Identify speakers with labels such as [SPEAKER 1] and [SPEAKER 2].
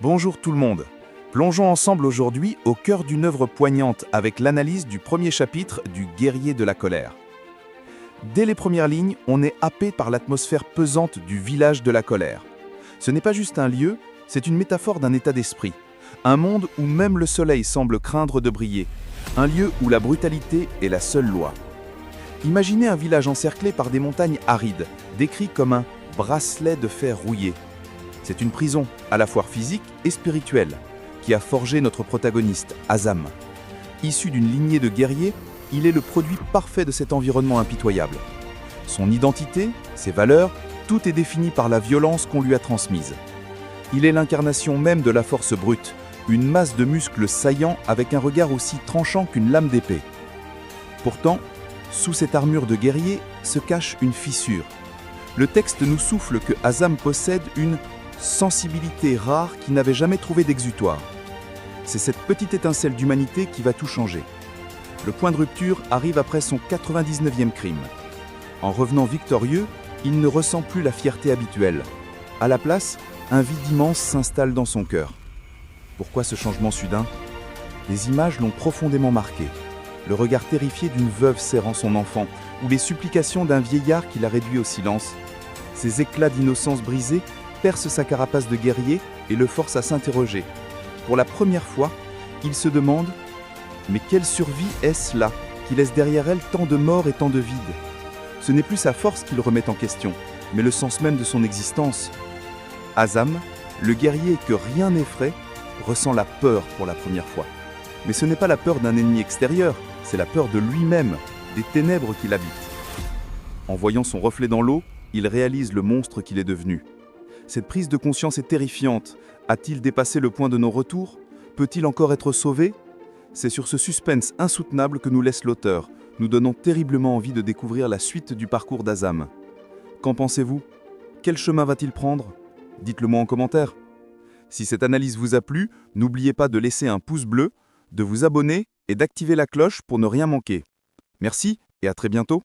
[SPEAKER 1] Bonjour tout le monde. Plongeons ensemble aujourd'hui au cœur d'une œuvre poignante avec l'analyse du premier chapitre du Guerrier de la colère. Dès les premières lignes, on est happé par l'atmosphère pesante du village de la colère. Ce n'est pas juste un lieu, c'est une métaphore d'un état d'esprit. Un monde où même le soleil semble craindre de briller. Un lieu où la brutalité est la seule loi. Imaginez un village encerclé par des montagnes arides, décrit comme un bracelet de fer rouillé. C'est une prison, à la fois physique et spirituelle, qui a forgé notre protagoniste, Azam. Issu d'une lignée de guerriers, il est le produit parfait de cet environnement impitoyable. Son identité, ses valeurs, tout est défini par la violence qu'on lui a transmise. Il est l'incarnation même de la force brute, une masse de muscles saillants avec un regard aussi tranchant qu'une lame d'épée. Pourtant, sous cette armure de guerrier se cache une fissure. Le texte nous souffle que Azam possède une sensibilité rare qui n'avait jamais trouvé d'exutoire. C'est cette petite étincelle d'humanité qui va tout changer. Le point de rupture arrive après son 99e crime. En revenant victorieux, il ne ressent plus la fierté habituelle. À la place, un vide immense s'installe dans son cœur. Pourquoi ce changement soudain ? Les images l'ont profondément marqué. Le regard terrifié d'une veuve serrant son enfant, ou les supplications d'un vieillard qui l'a réduit au silence. Ces éclats d'innocence brisée percent sa carapace de guerrier et le forcent à s'interroger. Pour la première fois, il se demande « Mais quelle survie est-ce là, qui laisse derrière elle tant de mort et tant de vide ?» Ce n'est plus sa force qu'il remet en question, mais le sens même de son existence. Azam, le guerrier que rien n'effraie, ressent la peur pour la première fois. Mais ce n'est pas la peur d'un ennemi extérieur, c'est la peur de lui-même, des ténèbres qu'il habite. En voyant son reflet dans l'eau, il réalise le monstre qu'il est devenu. Cette prise de conscience est terrifiante. A-t-il dépassé le point de non-retour ? Peut-il encore être sauvé ? C'est sur ce suspense insoutenable que nous laisse l'auteur, nous donnant terriblement envie de découvrir la suite du parcours d'Azam. Qu'en pensez-vous ? Quel chemin va-t-il prendre ? Dites-le moi en commentaire. Si cette analyse vous a plu, n'oubliez pas de laisser un pouce bleu, de vous abonner et d'activer la cloche pour ne rien manquer. Merci et à très bientôt.